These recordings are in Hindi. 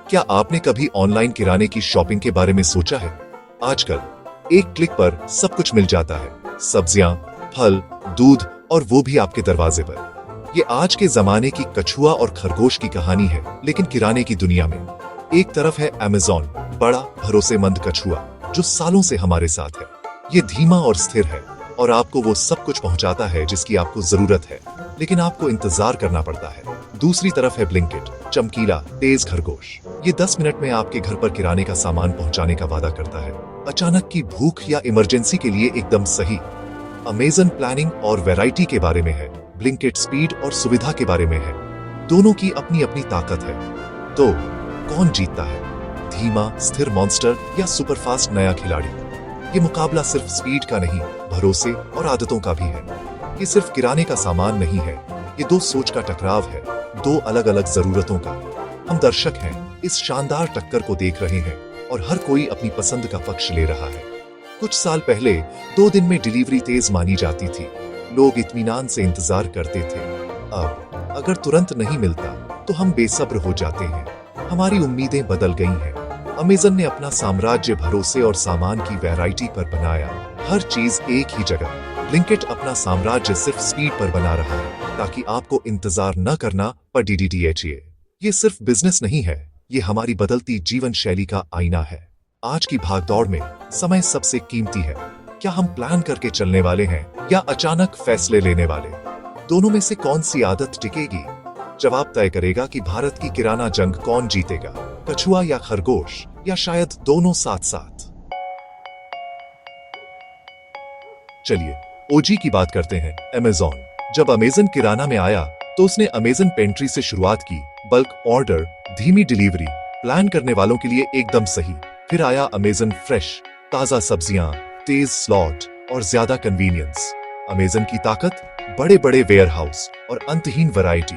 क्या आपने कभी ऑनलाइन किराने की शॉपिंग के बारे में सोचा है? आजकल एक क्लिक पर सब कुछ मिल जाता है, सब्जियां, फल, दूध और वो भी आपके दरवाजे पर। ये आज के जमाने की कछुआ और खरगोश की कहानी है, लेकिन किराने की दुनिया में। एक तरफ है अमेज़न, बड़ा भरोसेमंद कछुआ जो सालों से हमारे साथ है। ये धीमा और स्थिर है और आपको वो सब कुछ पहुंचाता है जिसकी आपको जरूरत है, लेकिन आपको इंतजार करना पड़ता है। दूसरी तरफ है ब्लिंकिट, चमकीला तेज खरगोश। ये 10 मिनट में आपके घर पर किराने का सामान पहुंचाने का वादा करता है, अचानक की भूख या इमरजेंसी के लिए एकदम सही। अमेज़न प्लानिंग और वैरायटी के बारे में है, ब्लिंकिट स्पीड और सुविधा के बारे में है। दोनों की अपनी अपनी ताकत है। तो कौन जीतता है, धीमा स्थिर मॉन्स्टर या सुपरफास्ट नया खिलाड़ी? ये मुकाबला सिर्फ स्पीड का नहीं, भरोसे और आदतों का भी है। ये सिर्फ किराने का सामान नहीं है, ये दो सोच का टकराव है, दो अलग अलग जरूरतों का। हम दर्शक हैं, इस शानदार टक्कर को देख रहे हैं और हर कोई अपनी पसंद का पक्ष ले रहा है। कुछ साल पहले 2 दिन में डिलीवरी तेज मानी जाती थी, लोग इत्मीनान से इंतजार करते थे। अब अगर तुरंत नहीं मिलता तो हम बेसब्र हो जाते हैं। हमारी उम्मीदें बदल गई हैं। अमेज़न ने अपना साम्राज्य भरोसे और सामान की वैरायटी पर बनाया, हर चीज एक ही जगह। ब्लिंकिट अपना साम्राज्य सिर्फ स्पीड पर बना रहा है, ताकि आपको इंतजार न करना पर DDDHA। ये सिर्फ बिजनेस नहीं है, ये हमारी बदलती जीवन शैली का आईना है। आज की भागदौड़ में समय सबसे कीमती है। क्या हम प्लान करके चलने वाले हैं या अचानक फैसले लेने वाले? दोनों में से कौन सी आदत टिकेगी? जवाब तय करेगा कि भारत की किराना जंग कौन जीतेगा, कछुआ या खरगोश, या शायद दोनों साथ साथ। चलिए OG की बात करते हैं, अमेज़न। जब अमेज़न किराना में आया तो उसने अमेज़न पेंट्री से शुरुआत की, बल्क ऑर्डर, धीमी डिलीवरी, प्लान करने वालों के लिए एकदम सही। फिर आया अमेज़न फ्रेश, ताजा सब्जियां, तेज स्लॉट और ज्यादा कन्वीनियंस। अमेज़न की ताकत, बड़े बड़े वेयर हाउस और अंतहीन वैरायटी।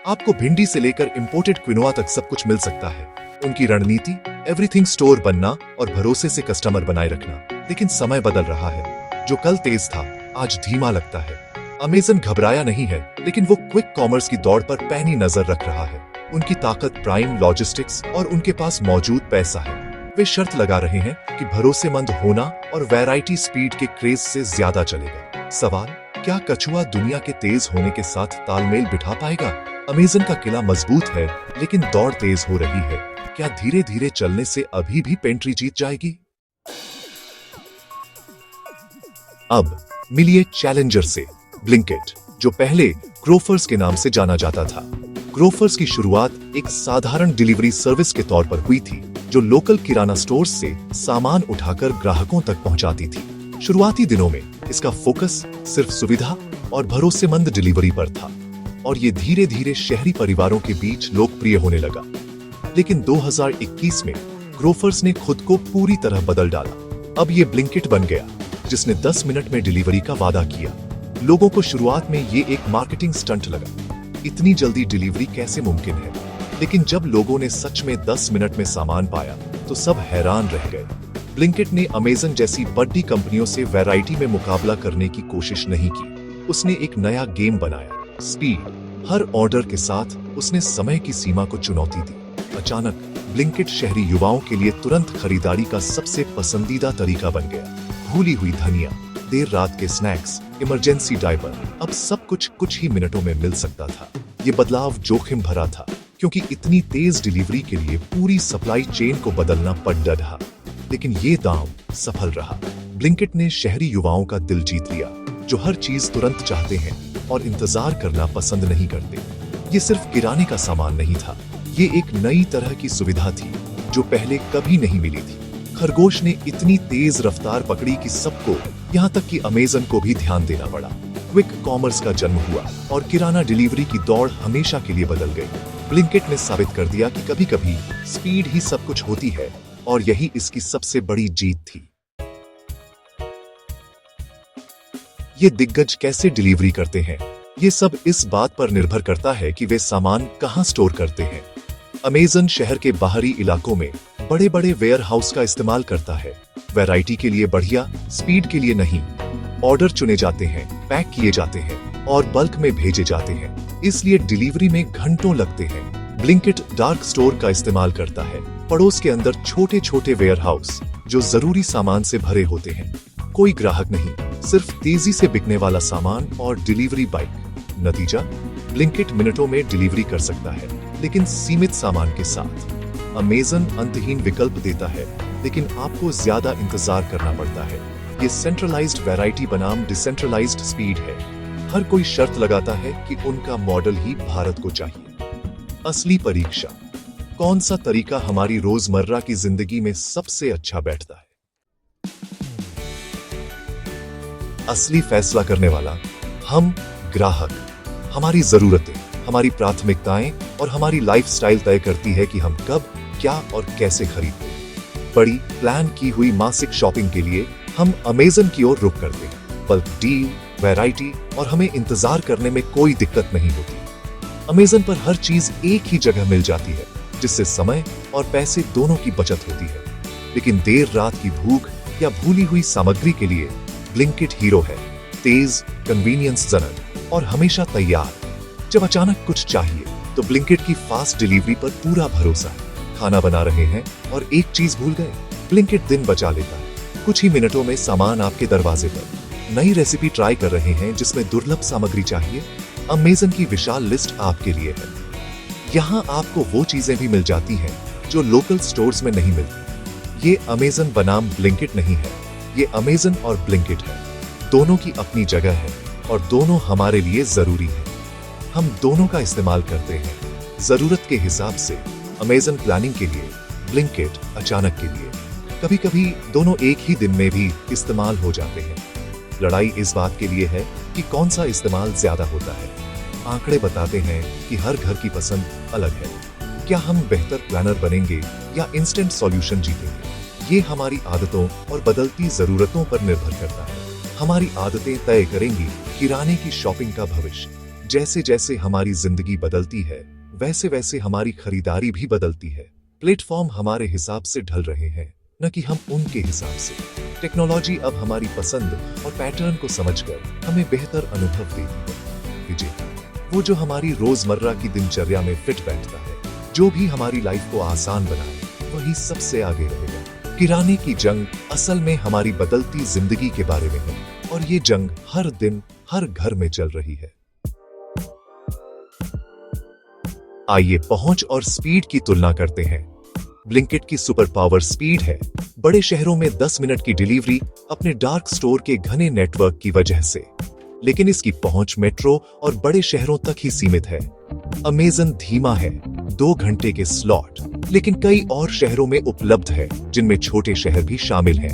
आपको भिंडी से लेकर इंपोर्टेड क्विनोआ तक सब कुछ मिल सकता है। उनकी रणनीति, एवरीथिंग स्टोर बनना और भरोसे से कस्टमर बनाए रखना। लेकिन समय बदल रहा है, जो कल तेज था आज धीमा लगता है। अमेज़न घबराया नहीं है, लेकिन वो क्विक कॉमर्स की दौड़ पर पैनी नजर रख रहा है। उनकी ताकत प्राइम लॉजिस्टिक्स और उनके पास मौजूद पैसा है। वे शर्त लगा रहे हैं कि भरोसेमंद होना और वैरायटी स्पीड के क्रेज से ज्यादा चलेगा। सवाल, क्या कछुआ दुनिया के तेज होने के साथ तालमेल बिठा पाएगा? अमेज़न का किला मजबूत है, लेकिन दौड़ तेज हो रही है। क्या धीरे धीरे चलने से अभी भी पेंट्री जीत जाएगी? अब मिलिए चैलेंजर से, ब्लिंकिट, जो पहले ग्रोफर्स के नाम से जाना जाता था। ग्रोफर्स की शुरुआत एक साधारण डिलीवरी सर्विस के तौर पर हुई थी, जो लोकल किराना स्टोर्स से सामान उठाकर ग्राहकों तक पहुंचाती थी। शुरुआती दिनों में इसका फोकस सिर्फ सुविधा और भरोसेमंद डिलीवरी पर था, और ये धीरे धीरे शहरी परिवारों के बीच लोकप्रिय होने लगा। लेकिन 2021 में ग्रोफर्स ने खुद को पूरी तरह बदल डाला। अब ये ब्लिंकिट बन गया, जिसने 10 मिनट में डिलीवरी का वादा किया। लोगों को शुरुआत में ये एक मार्केटिंग स्टंट लगा, इतनी जल्दी डिलीवरी कैसे मुमकिन है? लेकिन जब लोगों ने सच में 10 मिनट में सामान पाया तो सब हैरान रह गए। ब्लिंकिट ने अमेज़न जैसी बड़ी कंपनियों से वैरायटी में मुकाबला करने की कोशिश नहीं की। उसने एक नया गेम बनाया, स्पीड। हर ऑर्डर के साथ उसने समय की सीमा को चुनौती दी। अचानक ब्लिंकिट शहरी युवाओं के लिए तुरंत खरीदारी का सबसे पसंदीदा तरीका बन गया। भूली हुई धनिया, देर रात के स्नैक्स, इमरजेंसी डायपर, अब सब कुछ ही मिनटों में मिल सकता था। ये बदलाव जोखिम भरा था, क्योंकि इतनी तेज डिलीवरी के लिए पूरी सप्लाई चेन को बदलना पड़ रहा। लेकिन ये दांव सफल रहा। ब्लिंकिट ने शहरी युवाओं का दिल जीत लिया, जो हर चीज तुरंत चाहते हैं और इंतजार करना पसंद नहीं करते। ये सिर्फ किराने का सामान नहीं था, ये एक नई तरह की सुविधा थी जो पहले कभी नहीं मिली थी। खरगोश ने इतनी तेज रफ्तार पकड़ी कि सबको, यहाँ तक कि अमेज़न को भी ध्यान देना पड़ा। क्विक कॉमर्स का जन्म हुआ और किराना डिलीवरी की दौड़ हमेशा के लिए बदल गई। ब्लिंकिट ने साबित कर दिया कि कभी-कभी स्पीड ही सब कुछ होती है, और यही इसकी सबसे बड़ी जीत थी। ये दिग्गज कैसे डिलीवरी करते हैं? ये सब इस बात पर निर्भर करता है कि वे सामान कहां स्टोर करते हैं। अमेज़न शहर के बाहरी इलाकों में बड़े बड़े वेयर हाउस का इस्तेमाल करता है। वैरायटी के लिए बढ़िया, स्पीड के लिए नहीं। ऑर्डर चुने जाते हैं, पैक किए जाते हैं और बल्क में भेजे जाते हैं, इसलिए डिलीवरी में घंटों लगते हैं। ब्लिंकिट डार्क स्टोर का इस्तेमाल करता है। पड़ोस के अंदर छोटे छोटे वेयर हाउस जो जरूरी सामान से भरे होते हैं। कोई ग्राहक नहीं, सिर्फ तेजी से बिकने वाला सामान और डिलीवरी बाइक। नतीजा, ब्लिंकिट मिनटों में डिलीवरी कर सकता है, लेकिन सीमित सामान के साथ। अमेज़न अंतहीन विकल्प देता है, लेकिन आपको ज्यादा इंतजार करना पड़ता है। ये सेंट्रलाइज्ड वैरायटी बनाम डिसेंट्रलाइज्ड स्पीड है। हर कोई शर्त लगाता है कि उनका मॉडल ही भारत को चाहिए। असली परीक्षा, कौन सा तरीका हमारी रोजमर्रा की जिंदगी में सबसे अच्छा बैठता है? असली फैसला करने वाला हम ग्राहक। हमारी जरूरतें, हमारी प्राथमिकताएं और हमारी लाइफस्टाइल तय करती है कि हम कब, क्या और कैसे खरीदें। बड़ी प्लान की हुई मासिक शॉपिंग के लिए हम अमेज़न की ओर रुख करते हैं। बल्क डील, वैरायटी और हमें इंतजार करने में कोई दिक्कत नहीं होती। अमेज़न पर हर चीज एक ही जगह मिल जाती है, जिससे समय और पैसे दोनों की बचत होती है। लेकिन देर रात की भूख या भूली हुई सामग्री के लिए ब्लिंकिट हीरो है। तेज, कन्वीनियंस जनक और हमेशा तैयार। जब अचानक कुछ चाहिए तो ब्लिंकिट की फास्ट डिलीवरी पर पूरा भरोसा है। खाना बना रहे हैं और एक चीज भूल गए, ब्लिंकिट दिन बचा लेता है। कुछ ही मिनटों में सामान आपके दरवाजे पर। नई रेसिपी ट्राई कर रहे हैं जिसमें दुर्लभ सामग्री चाहिए, अमेज़न की विशाल लिस्ट आपके लिए है। यहाँ आपको वो चीजें भी मिल जाती हैं जो लोकल स्टोर्स में नहीं मिलती। ये अमेज़न बनाम ब्लिंकिट नहीं है, ये अमेज़न और ब्लिंकिट है। दोनों की अपनी जगह है और दोनों हमारे लिए जरूरी है। हम दोनों का इस्तेमाल करते हैं, जरूरत के हिसाब से। अमेज़न प्लानिंग के लिए, ब्लिंकिट अचानक के लिए। कभी कभी दोनों एक ही दिन में भी इस्तेमाल हो जाते हैं। लड़ाई इस बात के लिए है कि कौन सा इस्तेमाल ज्यादा होता है। आंकड़े बताते हैं कि हर घर की पसंद अलग है। क्या हम बेहतर प्लानर बनेंगे या इंस्टेंट सॉल्यूशन जीतेंगे? ये हमारी आदतों और बदलती जरूरतों पर निर्भर करता है। हमारी आदतें तय करेंगी किराने की शॉपिंग का भविष्य। जैसे जैसे हमारी जिंदगी बदलती है, वैसे वैसे हमारी खरीदारी भी बदलती है। प्लेटफॉर्म हमारे हिसाब से ढल रहे हैं, न कि हम उनके हिसाब से। टेक्नोलॉजी अब हमारी पसंद और पैटर्न को समझकर हमें बेहतर अनुभव देती है। विजेता वो जो हमारी रोजमर्रा की दिनचर्या में फिट बैठता है, जो भी हमारी लाइफ को आसान बनाए, वही सबसे आगे रहेगा। किराने की जंग असल में हमारी बदलती जिंदगी के बारे में है, और ये जंग हर दिन हर घर में चल रही है। आइए पहुंच और स्पीड की तुलना करते हैं। ब्लिंकिट की सुपर पावर स्पीड है। बड़े शहरों में 10 मिनट की डिलीवरी अपने डार्क स्टोर के घने नेटवर्क की वजह से, लेकिन इसकी पहुंच मेट्रो और बड़े शहरों तक ही सीमित है। अमेज़न धीमा है, 2 घंटे के स्लॉट, लेकिन कई और शहरों में उपलब्ध है, जिनमें छोटे शहर भी शामिल हैं।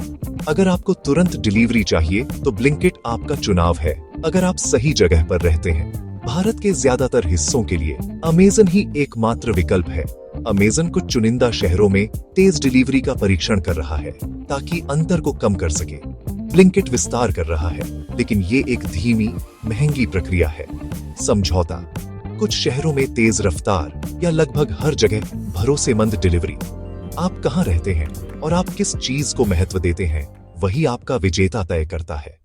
अगर आपको तुरंत डिलीवरी चाहिए तो ब्लिंकिट आपका चुनाव है, अगर आप सही जगह पर रहते हैं। भारत के ज्यादातर हिस्सों के लिए अमेज़न ही एकमात्र विकल्प है। अमेज़न कुछ चुनिंदा शहरों में तेज डिलीवरी का परीक्षण कर रहा है, ताकि अंतर को कम कर सके। ब्लिंकिट विस्तार कर रहा है, लेकिन ये एक धीमी, महंगी प्रक्रिया है। समझौता, कुछ शहरों में तेज रफ्तार या लगभग हर जगह भरोसेमंद डिलीवरी। आप कहां रहते हैं और आप किस चीज को महत्व देते हैं, वही आपका विजेता तय करता है।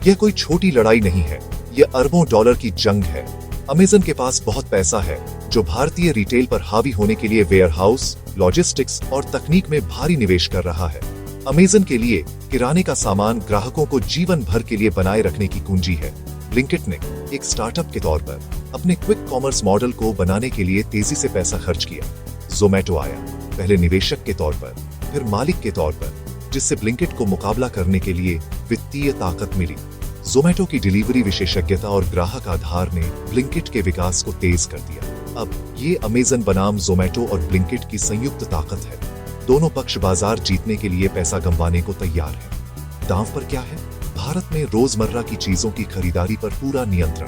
यह कोई छोटी लड़ाई नहीं है, यह अरबों डॉलर की जंग है। अमेज़न के पास बहुत पैसा है, जो भारतीय रिटेल पर हावी होने के लिए वेयर हाउस, लॉजिस्टिक्स और तकनीक में भारी निवेश कर रहा है। अमेज़न के लिए किराने का सामान ग्राहकों को जीवन भर के लिए बनाए रखने की कुंजी है। ब्लिंकिट ने एक स्टार्टअप के तौर पर अपने क्विक कॉमर्स मॉडल को बनाने के लिए तेजी से पैसा खर्च किया। ज़ोमैटो आया, पहले निवेशक के तौर पर, फिर मालिक के तौर पर, जिससे ब्लिंकिट को मुकाबला करने के लिए वित्तीय ताकत मिली। ज़ोमैटो की डिलीवरी विशेषज्ञता और ग्राहक आधार ने ब्लिंकिट के विकास को तेज कर दिया। अब ये अमेज़न बनाम ज़ोमैटो और ब्लिंकिट की संयुक्त ताकत है। दोनों पक्ष बाजार जीतने के लिए पैसा गंवाने को तैयार है। दांव पर क्या है? भारत में रोजमर्रा की चीजों की खरीदारी पर पूरा नियंत्रण।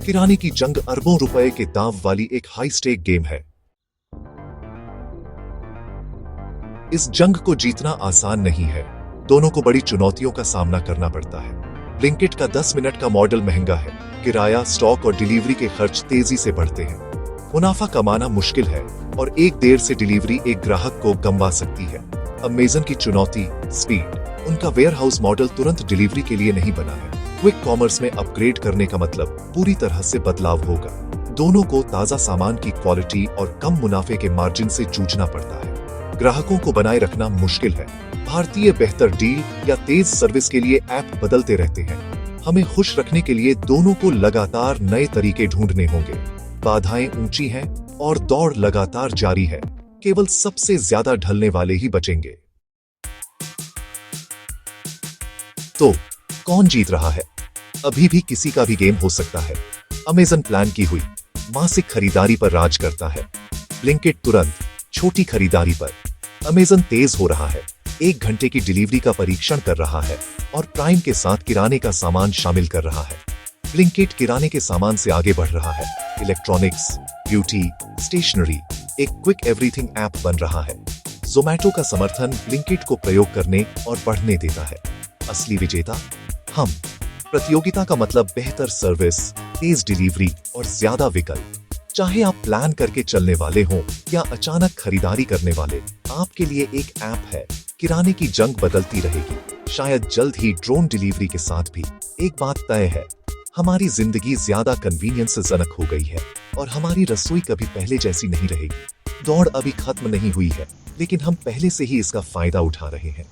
किराने की जंग अरबों रुपए के दांव वाली एक हाई स्टेक गेम है। इस जंग को जीतना आसान नहीं है। दोनों को बड़ी चुनौतियों का सामना करना पड़ता है। ब्लिंकिट का 10 मिनट का मॉडल महंगा है। किराया, स्टॉक और डिलीवरी के खर्च तेजी से बढ़ते हैं। मुनाफा कमाना मुश्किल है और एक देर से डिलीवरी एक ग्राहक को गंवा सकती है। अमेज़न की चुनौती स्पीड। उनका वेयरहाउस मॉडल तुरंत डिलीवरी के लिए नहीं बना है। क्विक कॉमर्स में अपग्रेड करने का मतलब पूरी तरह से बदलाव होगा। दोनों को ताजा सामान की क्वालिटी और कम मुनाफे के मार्जिन से जूझना पड़ता है। ग्राहकों को बनाए रखना मुश्किल है। भारतीय बेहतर डील या तेज सर्विस के लिए ऐप बदलते रहते हैं। हमें खुश रखने के लिए दोनों को लगातार नए तरीके ढूंढने होंगे। बाधाएं ऊंची हैं और दौड़ लगातार जारी है। केवल सबसे ज्यादा ढलने वाले ही बचेंगे। तो कौन जीत रहा है? अभी भी किसी का भी गेम हो सकता है। अमेज़न प्लान की हुई मासिक खरीदारी पर राज करता है। ब्लिंकिट तुरंत छोटी खरीदारी पर। अमेज़न तेज हो रहा है, 1 घंटे की डिलीवरी का परीक्षण कर रहा है और प्राइम के साथ किराने का सामान शामिल कर रहा है। ब्लिंकिट किराने के सामान से आगे बढ़ रहा है। इलेक्ट्रॉनिक्स, ब्यूटी, स्टेशनरी, एक क्विक एवरीथिंग ऐप बन रहा है। ज़ोमैटो का समर्थन ब्लिंकिट को प्रयोग करने और बढ़ने देता है। असली विजेता हम। प्रतियोगिता का मतलब बेहतर सर्विस, तेज डिलीवरी और ज्यादा विकल्प। चाहे आप प्लान करके चलने वाले हों या अचानक खरीदारी करने वाले, आपके लिए एक ऐप है। किराने की जंग बदलती रहेगी, शायद जल्द ही ड्रोन डिलीवरी के साथ भी। एक बात तय है, हमारी जिंदगी ज्यादा कन्वीनियंसजनक हो गई है और हमारी रसोई कभी पहले जैसी नहीं रहेगी। दौड़ अभी खत्म नहीं हुई है, लेकिन हम पहले से ही इसका फायदा उठा रहे हैं।